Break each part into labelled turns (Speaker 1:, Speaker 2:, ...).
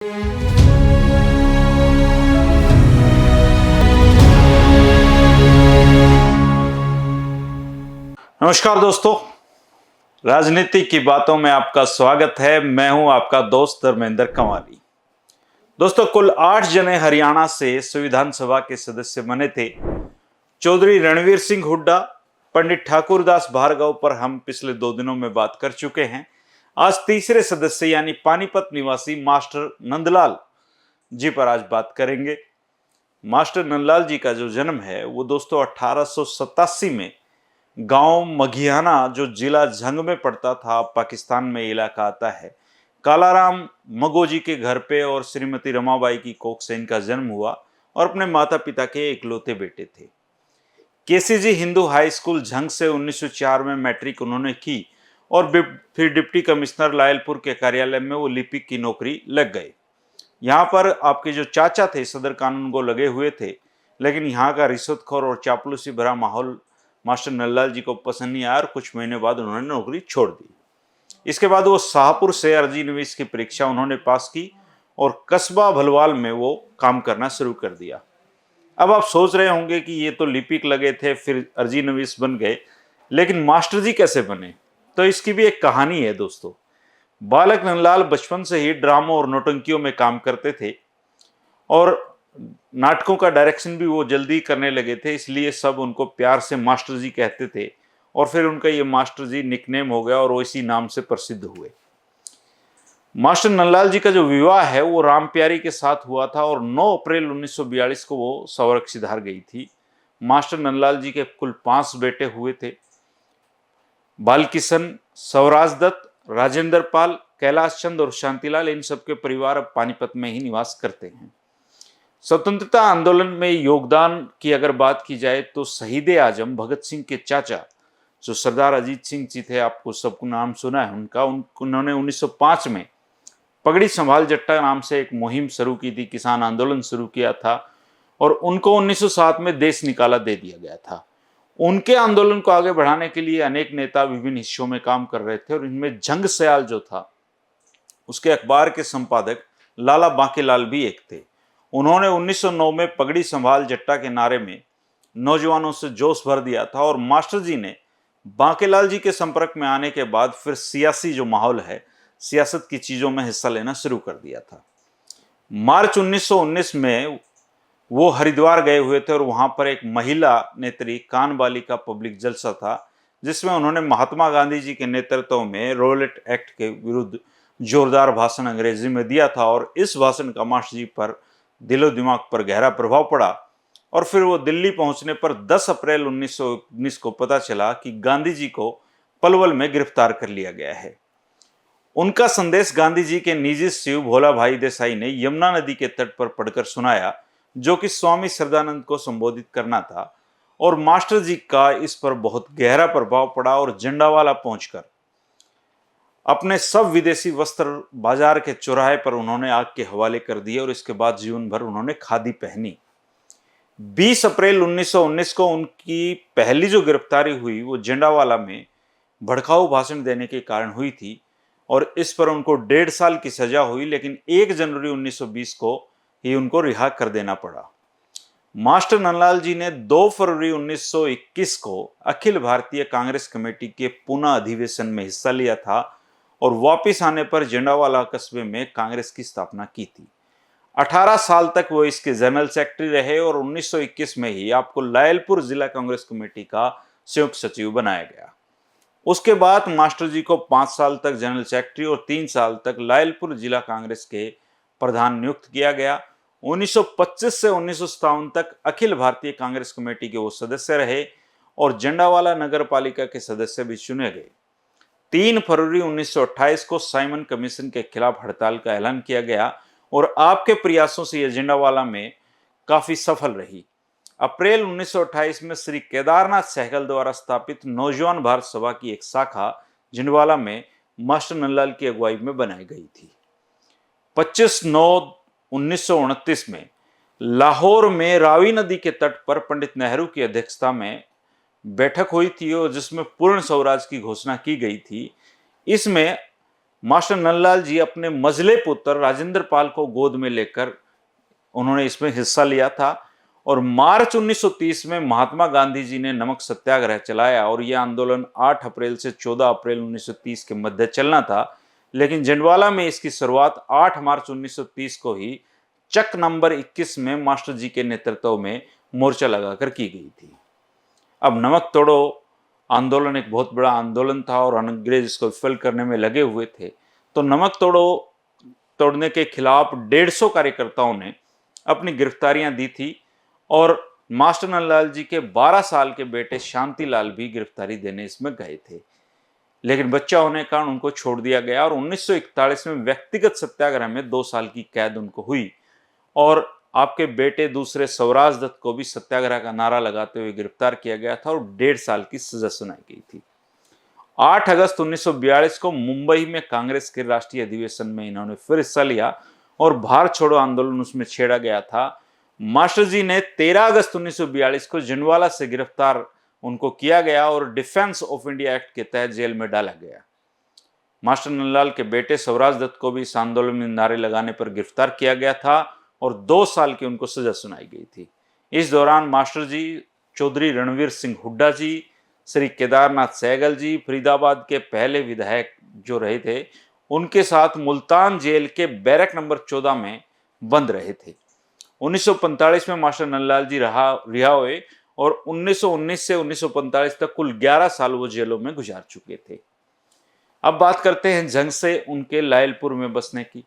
Speaker 1: नमस्कार दोस्तों, राजनीति की बातों में आपका स्वागत है। मैं हूं आपका दोस्त धर्मेंद्र कंवाली। दोस्तों, कुल 8 जने हरियाणा से संविधान सभा के सदस्य बने थे। चौधरी रणवीर सिंह हुड्डा, पंडित ठाकुरदास भार्गव पर हम पिछले 2 दिनों में बात कर चुके हैं। आज तीसरे सदस्य यानी पानीपत निवासी मास्टर नंदलाल जी पर आज बात करेंगे। मास्टर नंदलाल जी का जो जन्म है वो दोस्तों 1887 में गांव मघियाना, जो जिला झंग में पड़ता था, पाकिस्तान में इलाका आता है, कालाराम मगोजी के घर पे और श्रीमती रमाबाई की कोख से इनका जन्म हुआ और अपने माता पिता के इकलौते बेटे थे। KCG Hindu high school Jhang से 1904 में मैट्रिक उन्होंने की और फिर डिप्टी कमिश्नर लायलपुर के कार्यालय में वो लिपिक की नौकरी लग गए। यहाँ पर आपके जो चाचा थे सदर कानून को लगे हुए थे, लेकिन यहाँ का रिश्वतखोर और चापलूसी भरा माहौल मास्टर नंदलाल जी को पसंद नहीं आया और कुछ महीने बाद उन्होंने नौकरी छोड़ दी। इसके बाद वो शाहपुर से अर्जी नवीस की परीक्षा उन्होंने पास की और कस्बा भलवाल में वो काम करना शुरू कर दिया। अब आप सोच रहे होंगे कि ये तो लिपिक लगे थे, फिर अर्जी नवीस बन गए, लेकिन मास्टर जी कैसे बने? तो इसकी भी एक कहानी है दोस्तों। बालक नंदलाल बचपन से ही ड्रामों और नौटंकियों में काम करते थे और नाटकों का डायरेक्शन भी वो जल्दी करने लगे थे, इसलिए सब उनको प्यार से मास्टर जी कहते थे और फिर उनका ये मास्टर जी निकनेम हो गया और वो इसी नाम से प्रसिद्ध हुए। मास्टर नंदलाल जी का जो विवाह है वो राम प्यारी के साथ हुआ था और 9 अप्रैल 1942 को वो सवरक सिधार गई थी। मास्टर नंदलाल जी के कुल 5 बेटे हुए थे। बालकिशन, स्वराज दत्त, राजेंद्र पाल, कैलाश चंद और शांतिलाल, इन सबके परिवार अब पानीपत में ही निवास करते हैं। स्वतंत्रता आंदोलन में योगदान की अगर बात की जाए तो शहीद आजम भगत सिंह के चाचा जो सरदार अजीत सिंह जी थे, आपको सबको नाम सुना है उनका। उन्होंने 1905 में पगड़ी संभाल जट्टा नाम से एक मुहिम शुरू की थी, किसान आंदोलन शुरू किया था और उनको 1907 में देश निकाला दे दिया गया था। उनके आंदोलन को आगे बढ़ाने के लिए अनेक नेता विभिन्न हिस्सों में काम कर रहे थे और इनमें जंग सयाल जो था उसके अखबार के संपादक लाला बांकीलाल भी एक थे। उन्होंने 1909 में पगड़ी संभाल जट्टा के नारे में नौजवानों से जोश भर दिया था और मास्टर जी ने बांकीलाल जी के संपर्क में आने के बाद फिर सियासी जो माहौल है, सियासत की चीज़ों में हिस्सा लेना शुरू कर दिया था। मार्च 1919 में वो हरिद्वार गए हुए थे और वहाँ पर एक महिला नेत्री कानबाली का पब्लिक जलसा था, जिसमें उन्होंने महात्मा गांधी जी के नेतृत्व में रॉलेट एक्ट के विरुद्ध जोरदार भाषण अंग्रेजी में दिया था और इस भाषण का मास्टर जी पर दिलो दिमाग पर गहरा प्रभाव पड़ा और फिर वो दिल्ली पहुंचने पर 10 अप्रैल 1919 को पता चला कि गांधी जी को पलवल में गिरफ्तार कर लिया गया है। उनका संदेश गांधी जी के निजी शिव भोला भाई देसाई ने यमुना नदी के तट पर पढ़कर सुनाया, जो कि स्वामी श्रद्धानंद को संबोधित करना था और मास्टर जी का इस पर बहुत गहरा प्रभाव पड़ा और जंडावाला पहुंचकर अपने सब विदेशी वस्त्र बाजार के चौराहे पर उन्होंने आग के हवाले कर दिए और इसके बाद जीवन भर उन्होंने खादी पहनी। 20 अप्रैल 1919 को उनकी पहली जो गिरफ्तारी हुई वो जंडावाला में भड़काऊ भाषण देने के कारण हुई थी और इस पर उनको 1.5 साल की सजा हुई, लेकिन 1 जनवरी 1920 को ही उनको रिहा कर देना पड़ा। मास्टर नंदलाल जी ने 2 फरवरी 1921 को अखिल भारतीय कांग्रेस कमेटी के पुनः अधिवेशन में हिस्सा लिया था और वापिस आने पर जंडावाला कस्बे में कांग्रेस की स्थापना की थी। 18 साल तक वो इसके जनरल सेक्रेटरी रहे और 1921 में ही आपको लायलपुर जिला कांग्रेस कमेटी का संयुक्त सचिव बनाया गया। उसके बाद मास्टर जी को 5 साल तक जनरल सेक्रेटरी और 3 साल तक लायलपुर जिला कांग्रेस के प्रधान नियुक्त किया गया। 1925 से 1957 तक अखिल भारतीय कांग्रेस कमेटी के वो सदस्य रहे और जंडावाला नगर पालिका के सदस्य भी चुने गए। 3 फरवरी 1928 को साइमन कमीशन के खिलाफ हड़ताल का ऐलान किया गया और आपके प्रयासों से यह जंडावाला में काफी सफल रही। अप्रैल 1928 में श्री केदारनाथ सहगल द्वारा स्थापित नौजवान भारत सभा की एक शाखा जंडवाला में मास्टर नंदलाल की अगुवाई में बनाई गई थी। 25/9/1929 में लाहौर में रावी नदी के तट पर पंडित नेहरू की अध्यक्षता में बैठक हुई थी और जिसमें पूर्ण स्वराज की घोषणा की गई थी। इसमें मास्टर नंदलाल जी अपने मझले पुत्र राजेंद्र पाल को गोद में लेकर उन्होंने इसमें हिस्सा लिया था। और मार्च 1930 में महात्मा गांधी जी ने नमक सत्याग्रह चलाया और यह आंदोलन 8 अप्रैल से 14 अप्रैल 1930 के मध्य चलना था, लेकिन जंडवाला में इसकी शुरुआत 8 मार्च 1930 को ही चक नंबर 21 में मास्टर जी के नेतृत्व में मोर्चा लगाकर की गई थी। अब नमक तोड़ो आंदोलन एक बहुत बड़ा आंदोलन था और अंग्रेज इसको विफल करने में लगे हुए थे। तो नमक तोड़ने के खिलाफ 150 कार्यकर्ताओं ने अपनी गिरफ्तारियां दी थी और मास्टर नंदलाल जी के 12 साल के बेटे शांतिलाल भी गिरफ्तारी देने इसमें गए थे, लेकिन बच्चा होने के कारण उनको छोड़ दिया गया और 1941 में व्यक्तिगत सत्याग्रह में 2 साल की कैद उनको हुई। और आपके बेटे दूसरे स्वराज दत्त को भी सत्याग्रह का नारा लगाते हुए गिरफ्तार किया गया था और 1.5 साल की सजा सुनाई गई थी। 8 अगस्त 1942 को मुंबई में कांग्रेस के राष्ट्रीय अधिवेशन में इन्होंने फिर हिस्सा लिया और भारत छोड़ो आंदोलन उसमें छेड़ा गया था। मास्टर जी ने 13 अगस्त 1942 को जंडवाला से गिरफ्तार उनको किया गया और डिफेंस ऑफ इंडिया एक्ट के तहत जेल में डाला गया। मास्टर नंदलाल के बेटे स्वराज दत्त को भी इस आंदोलन में नारे लगाने पर गिरफ्तार किया गया था और 2 साल की उनको सजा सुनाई गई थी। इस दौरान मास्टर जी, चौधरी रणवीर सिंह हुड्डा जी, श्री केदारनाथ सहगल जी, फरीदाबाद के पहले विधायक जो रहे थे, उनके साथ मुल्तान जेल के बैरक नंबर 14 में बंद रहे थे। 1945 में मास्टर नंदलाल जी रिहा हुए और 1919 से 1945 तक कुल 11 साल वो जेलों में गुजार चुके थे। अब बात करते हैं जंग से उनके लायलपुर में बसने की।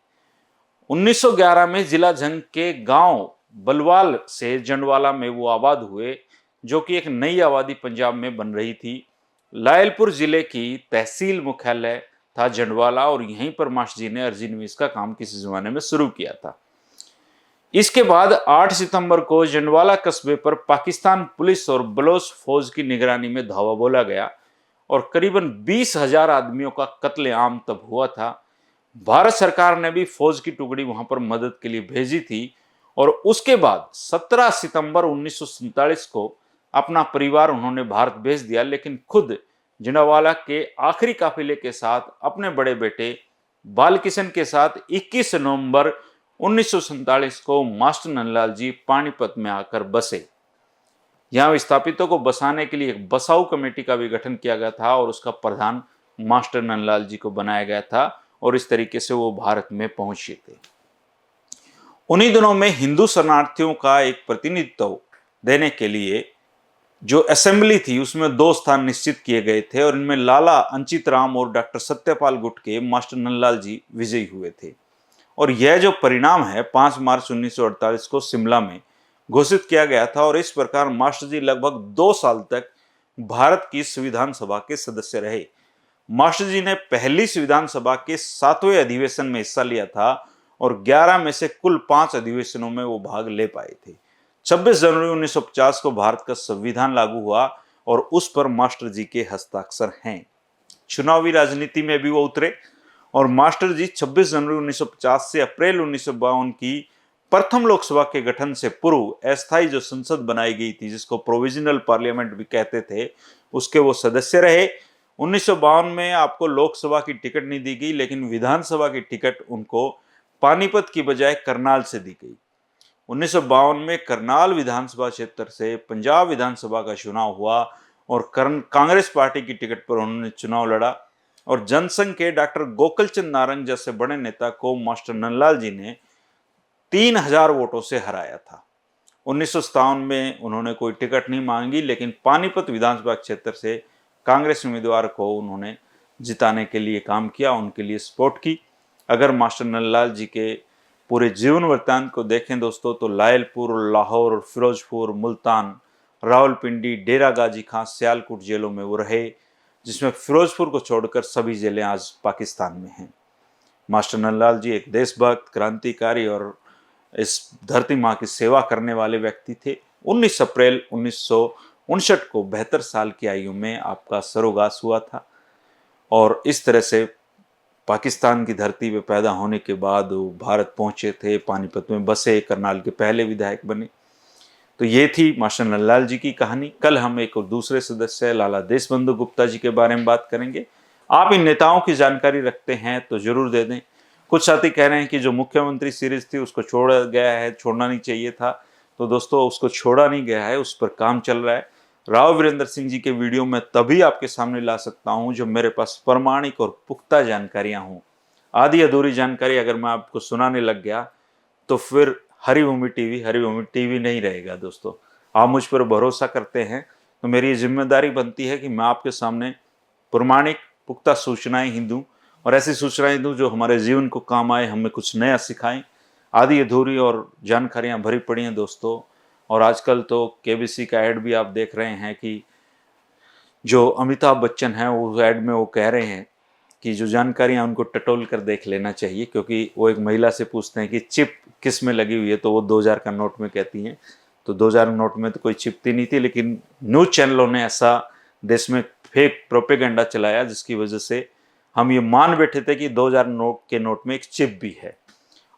Speaker 1: 1911 में जिला जंग के गांव बलवाल से जंडवाला में वो आबाद हुए, जो कि एक नई आबादी पंजाब में बन रही थी। लायलपुर जिले की तहसील मुख्यालय था जंडवाला और यहीं पर मास्टर जी ने अर्जी नवीस का काम किसी जमाने में शुरू किया था। इसके बाद 8 सितंबर को जंडवाला कस्बे पर पाकिस्तान पुलिस और बलोच फौज की निगरानी में धावा बोला गया और करीबन 20,000 आदमियों का कत्लेआम तब हुआ था। भारत सरकार ने भी फौज की टुकड़ी वहां पर मदद के लिए भेजी थी और उसके बाद 17 सितंबर 1947 को अपना परिवार उन्होंने भारत भेज दिया, लेकिन खुद जंडवाला के आखिरी काफिले के साथ अपने बड़े बेटे बालकिशन के साथ 21 नवंबर 1947 को मास्टर नंदलाल जी पानीपत में आकर बसे। यहाँ विस्थापितों को बसाने के लिए एक बसाऊ कमेटी का भी गठन किया गया था और उसका प्रधान मास्टर नंदलाल जी को बनाया गया था और इस तरीके से वो भारत में पहुंचे थे। उन्हीं दिनों में हिंदू शरणार्थियों का एक प्रतिनिधित्व देने के लिए जो असेंबली थी उसमें 2 स्थान निश्चित किए गए थे और इनमें लाला अंचित राम और डॉक्टर सत्यपाल गुट के मास्टर नंदलाल जी विजयी हुए थे। और यह जो परिणाम है 5 मार्च 1948 को शिमला में घोषित किया गया था और इस प्रकार मास्टर जी लगभग 2 साल तक भारत की संविधान सभा के सदस्य रहे। मास्टर जी ने पहली संविधान सभा के 7वें अधिवेशन में हिस्सा लिया था और 11 में से कुल 5 अधिवेशनों में वो भाग ले पाए थे। 26 जनवरी 1950 को भारत का संविधान लागू हुआ और उस पर मास्टर जी के हस्ताक्षर हैं। चुनावी राजनीति में भी वो उतरे और मास्टर जी 26 जनवरी 1950 से अप्रैल 1952 की प्रथम लोकसभा के गठन से पूर्व अस्थायी जो संसद बनाई गई थी, जिसको प्रोविजनल पार्लियामेंट भी कहते थे, उसके वो सदस्य रहे। 1952 में आपको लोकसभा की टिकट नहीं दी गई, लेकिन विधानसभा की टिकट उनको पानीपत की बजाय करनाल से दी गई। 1952 में करनाल विधानसभा क्षेत्र से पंजाब विधानसभा का चुनाव हुआ और कांग्रेस पार्टी की टिकट पर उन्होंने चुनाव लड़ा और जनसंघ के डॉक्टर गोकुलचंद नारंग जैसे बड़े नेता को मास्टर नंदलाल जी ने 3000 वोटों से हराया था। 1957 में उन्होंने कोई टिकट नहीं मांगी, लेकिन पानीपत विधानसभा क्षेत्र से कांग्रेस उम्मीदवार को उन्होंने जिताने के लिए काम किया, उनके लिए सपोर्ट की। अगर मास्टर नंदलाल जी के पूरे जीवन वृत्तांत को देखें दोस्तों, तो लायलपुर, लाहौर, फिरोजपुर, मुल्तान, रावलपिंडी, डेरा गाजी खां, सियालकोट जेलों में वो रहे, जिसमें फिरोजपुर को छोड़कर सभी जेलें आज पाकिस्तान में हैं। मास्टर नंदलाल जी एक देशभक्त, क्रांतिकारी और इस धरती माँ की सेवा करने वाले व्यक्ति थे। 19 अप्रैल 1959 को 72 साल की आयु में आपका सर्वगास हुआ था और इस तरह से पाकिस्तान की धरती पे पैदा होने के बाद वो भारत पहुंचे थे, पानीपत में बसे, करनाल के पहले विधायक बने। तो ये थी मास्टर नंदलाल जी की कहानी। कल हम एक और दूसरे सदस्य लाला देशबंधु गुप्ता जी के बारे में बात करेंगे। आप इन नेताओं की जानकारी रखते हैं तो जरूर दे दें। कुछ साथी कह रहे हैं कि जो मुख्यमंत्री सीरीज थी उसको छोड़ा गया है, छोड़ना नहीं चाहिए था। तो दोस्तों उसको छोड़ा नहीं गया है, उस पर काम चल रहा है। राव वीरेंद्र सिंह जी के वीडियो में तभी आपके सामने ला सकता हूं जो मेरे पास प्रमाणिक और पुख्ता जानकारियां हों। आधी अधूरी जानकारी अगर मैं आपको सुनाने लग गया तो फिर हरिभूमि टीवी नहीं रहेगा। दोस्तों आप मुझ पर भरोसा करते हैं तो मेरी ये जिम्मेदारी बनती है कि मैं आपके सामने प्रमाणिक पुख्ता सूचनाएं ही दूं, और ऐसी सूचनाएं दूं जो हमारे जीवन को काम आए, हमें कुछ नया सिखाएं। आधी अधूरी और जानकारियां भरी पड़ी हैं दोस्तों। और आजकल तो केबीसी का ऐड भी आप देख रहे हैं कि जो अमिताभ बच्चन हैं वो ऐड में वो कह रहे हैं कि जो जानकारियां उनको टटोल कर देख लेना चाहिए, क्योंकि वो एक महिला से पूछते हैं कि चिप किस में लगी हुई है, तो वो 2000 का नोट में कहती हैं। तो 2000 नोट में तो कोई चिपती नहीं थी, लेकिन न्यूज चैनलों ने ऐसा देश में फेक प्रोपेगेंडा चलाया जिसकी वजह से हम ये मान बैठे थे कि 2000 नोट के नोट में एक चिप भी है।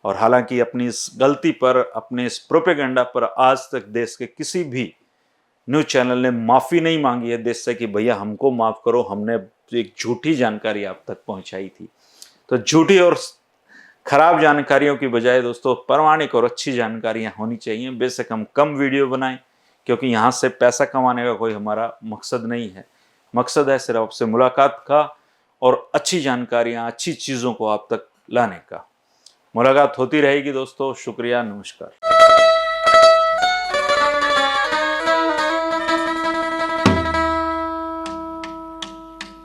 Speaker 1: और हालांकि अपनी इस गलती पर, अपने इस प्रोपेगेंडा पर आज तक देश के किसी भी न्यूज चैनल ने माफ़ी नहीं मांगी है देश से कि भैया हमको माफ़ करो, हमने एक झूठी जानकारी आप तक पहुंचाई थी। तो झूठी और खराब जानकारियों की बजाय दोस्तों प्रामाणिक और अच्छी जानकारियां होनी चाहिए। बेशक हम कम वीडियो बनाएं, क्योंकि यहाँ से पैसा कमाने का कोई हमारा मकसद नहीं है। मकसद है सिर्फ आपसे मुलाकात का और अच्छी जानकारियां, अच्छी चीज़ों को आप तक लाने का। मुलाकात होती रहेगी दोस्तों। शुक्रिया, नमस्कार।